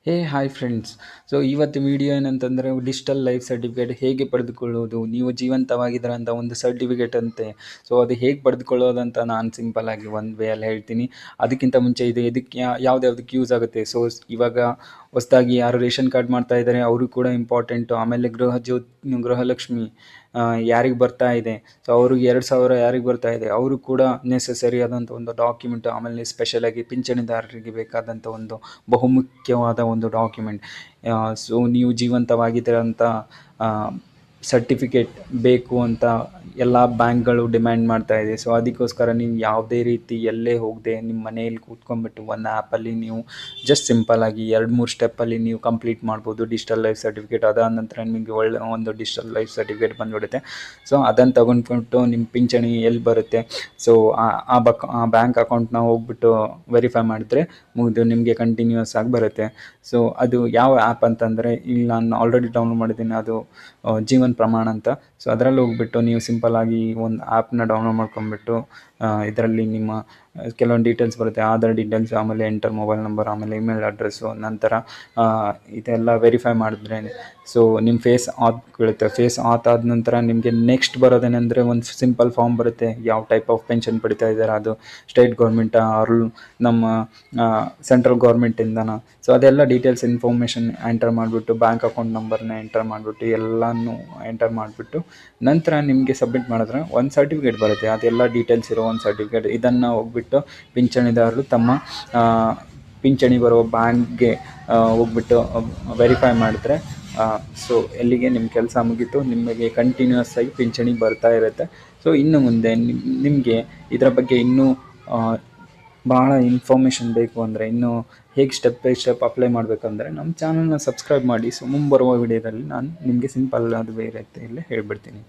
Hi friends. So ಇವತ್ತು video ಏನಂತಂದರೆ digital life certificate ಹೇಗೆ ಪಡೆದುಕೊಳ್ಳೋದು, ನೀವು ಜೀವಂತವಾಗಿದ್ದೀರ ಅಂತ ಒಂದು ಸರ್ಟಿಫಿಕೇಟ್ ಅಂತೆ. ಸೊ ಅದು ಹೇಗೆ ಪಡೆದುಕೊಳ್ಳೋದಂತ ನಾನು ಸಿಂಪಲ್ಲಾಗಿ ಒಂದು ವೇಯಲ್ಲಿ ಹೇಳ್ತೀನಿ. ಅದಕ್ಕಿಂತ ಮುಂಚೆ ಇದು ಇದಕ್ಕೆ ಯಾವುದ್ಯಾವುದಕ್ಕೆ ಯೂಸ್ ಆಗುತ್ತೆ. ಸೊ ಇವಾಗ ಹೊಸದಾಗಿ ಯಾರು ರೇಷನ್ ಕಾರ್ಡ್ ಮಾಡ್ತಾ ಇದ್ದಾರೆ ಅವರು ಕೂಡ ಇಂಪಾರ್ಟೆಂಟು. ಆಮೇಲೆ ಗೃಹಲಕ್ಷ್ಮಿ ಯಾರಿಗೆ ಬರ್ತಾ ಇದೆ, ಸೊ ಅವ್ರಿಗೆ 2,000 ಯಾರಿಗೆ ಬರ್ತಾ ಇದೆ ಅವರು ಕೂಡ ನೆಸಸರಿ ಆದಂಥ ಒಂದು ಡಾಕ್ಯುಮೆಂಟು. ಆಮೇಲೆ ಸ್ಪೆಷಲಾಗಿ ಪಿಂಚಣಿದಾರರಿಗೆ ಬೇಕಾದಂಥ ಒಂದು ಬಹುಮುಖ್ಯವಾದ ಒಂದು ಡಾಕ್ಯುಮೆಂಟ್. ಸೊ ನೀವು ಜೀವಂತವಾಗಿದ್ದೀರ ಅಂತ ಸರ್ಟಿಫಿಕೇಟ್ ಬೇಕು ಅಂತ ಎಲ್ಲ ಬ್ಯಾಂಕ್ಗಳು ಡಿಮ್ಯಾಂಡ್ ಮಾಡ್ತಾ ಇದೆ. ಸೊ ಅದಕ್ಕೋಸ್ಕರ ನೀವು ಯಾವುದೇ ರೀತಿ ಎಲ್ಲೇ ಹೋಗದೆ ನಿಮ್ಮ ಮನೆಯಲ್ಲಿ ಕೂತ್ಕೊಂಡ್ಬಿಟ್ಟು ಒಂದು ಆ್ಯಪಲ್ಲಿ ನೀವು ಜಸ್ಟ್ ಸಿಂಪಲ್ಲಾಗಿ 2-3 ಸ್ಟೆಪ್ಪಲ್ಲಿ ನೀವು ಕಂಪ್ಲೀಟ್ ಮಾಡ್ಬೋದು ಡಿಜಿಟಲ್ ಲೈಫ್ ಸರ್ಟಿಫಿಕೇಟ್. ಅದಾದ ನಂತರ ನಿಮಗೆ ಒಳ್ಳೆ ಒಂದು ಡಿಜಿಟಲ್ ಲೈಫ್ ಸರ್ಟಿಫಿಕೇಟ್ ಬಂದುಬಿಡುತ್ತೆ. ಸೊ ಅದನ್ನು ತಗೊಂಡ್ಬಿಟ್ಟು ನಿಮ್ಮ ಪಿಂಚಣಿ ಎಲ್ಲಿ ಬರುತ್ತೆ, ಸೊ ಆ ಬ್ಯಾಂಕ್ ಅಕೌಂಟ್ನ ಹೋಗ್ಬಿಟ್ಟು ವೆರಿಫೈ ಮಾಡಿದ್ರೆ ಮುಗಿದು ನಿಮಗೆ ಕಂಟಿನ್ಯೂಸ್ ಆಗಿ ಬರುತ್ತೆ. ಸೊ ಅದು ಯಾವ ಆ್ಯಪ್ ಅಂತಂದರೆ, ಇಲ್ಲಿ ನಾನು ಆಲ್ರೆಡಿ ಡೌನ್ಲೋಡ್ ಮಾಡಿದ್ದೀನಿ, ಅದು ಜೀವನ್ ಪ್ರಮಾಣ ಅಂತ. ಸೊ ಅದರಲ್ಲಿ ಹೋಗ್ಬಿಟ್ಟು ನೀವು ಸಿಂಪಲ್ಲಾಗಿ ಒಂದು ಆ್ಯಪ್ನ ಡೌನ್ಲೋಡ್ ಮಾಡ್ಕೊಂಡ್ಬಿಟ್ಟು ಇದರಲ್ಲಿ ನಿಮ್ಮ ಕೆಲವೊಂದು ಡೀಟೇಲ್ಸ್ ಬರುತ್ತೆ, ಆಧಾರ್ ಡೀಟೇಲ್ಸ್, ಆಮೇಲೆ ಎಂಟರ್ ಮೊಬೈಲ್ ನಂಬರ್, ಆಮೇಲೆ ಇಮೇಲ್ ಅಡ್ರೆಸ್ಸು. ನಂತರ ಇದೆಲ್ಲ ವೆರಿಫೈ ಮಾಡಿದ್ರೆ ಸೊ ನಿಮ್ಮ ಫೇಸ್ ಆತ್ ಬೀಳುತ್ತೆ. ಫೇಸ್ ಆತ್ ಆದ ನಂತರ ನಿಮಗೆ ನೆಕ್ಸ್ಟ್ ಬರೋದೇನೆಂದರೆ ಒಂದು ಸಿಂಪಲ್ ಫಾರ್ಮ್ ಬರುತ್ತೆ. ಯಾವ ಟೈಪ್ ಆಫ್ ಪೆನ್ಷನ್ ಪಡಿತಾ ಇದ್ದಾರೆ, ಅದು ಸ್ಟೇಟ್ ಗೌರ್ಮೆಂಟಾ ಅವರು ನಮ್ಮ ಸೆಂಟ್ರಲ್ ಗೌರ್ಮೆಂಟಿಂದನಾ. ಸೊ ಅದೆಲ್ಲ ಡೀಟೇಲ್ಸ್ ಇನ್ಫಾರ್ಮೇಷನ್ ಎಂಟರ್ ಮಾಡಿಬಿಟ್ಟು ಬ್ಯಾಂಕ್ ಅಕೌಂಟ್ ನಂಬರ್ನ ಎಂಟರ್ ಮಾಡಿಬಿಟ್ಟು ಎಲ್ಲನೂ ಎಂಟರ್ ಮಾಡಿಬಿಟ್ಟು ನಂತರ ನಿಮಗೆ ಸಬ್ಮಿಟ್ ಮಾಡಿದ್ರೆ ಒಂದು ಸರ್ಟಿಫಿಕೇಟ್ ಬರುತ್ತೆ. ಅದೆಲ್ಲ ಡೀಟೇಲ್ಸ್ ಇರೋ ಒಂದು ಸರ್ಟಿಫಿಕೇಟ್. ಇದನ್ನು ಹೋಗ್ಬಿಟ್ಟು ಪಿಂಚಣಿದಾರರು ತಮ್ಮ ಪಿಂಚಣಿ ಬರೋ ಬ್ಯಾಂಕ್ಗೆ ಹೋಗ್ಬಿಟ್ಟು ವೆರಿಫೈ ಮಾಡಿದ್ರೆ ಸೊ ಎಲ್ಲಿಗೆ ನಿಮ್ಮ ಕೆಲಸ ಮುಗೀತು, ನಿಮಗೆ ಕಂಟಿನ್ಯೂಸ್ ಆಗಿ ಪಿಂಚಣಿ ಬರ್ತಾ ಇರುತ್ತೆ. ಸೊ ಇನ್ನು ಮುಂದೆ ನಿಮಗೆ ಇದರ ಬಗ್ಗೆ ಇನ್ನೂ ಭಾಳ ಇನ್ಫಾರ್ಮೇಷನ್ ಬೇಕು ಅಂದರೆ, ಇನ್ನೂ ಹೇಗೆ ಸ್ಟೆಪ್ ಬೈ ಸ್ಟೆಪ್ ಅಪ್ಲೈ ಮಾಡಬೇಕಂದ್ರೆ ನಮ್ಮ ಚಾನಲ್ನ ಸಬ್ಸ್ಕ್ರೈಬ್ ಮಾಡಿ. ಸೊ ಮುಂಬರುವ ವಿಡಿಯೋದಲ್ಲಿ ನಾನು ನಿಮಗೆ ಸಿಂಪಲ್ ಅದು ಬೇರೆ ರೀತಿಯಲ್ಲಿ ಹೇಳ್ಬಿಡ್ತೀನಿ.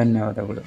ಧನ್ಯವಾದಗಳು.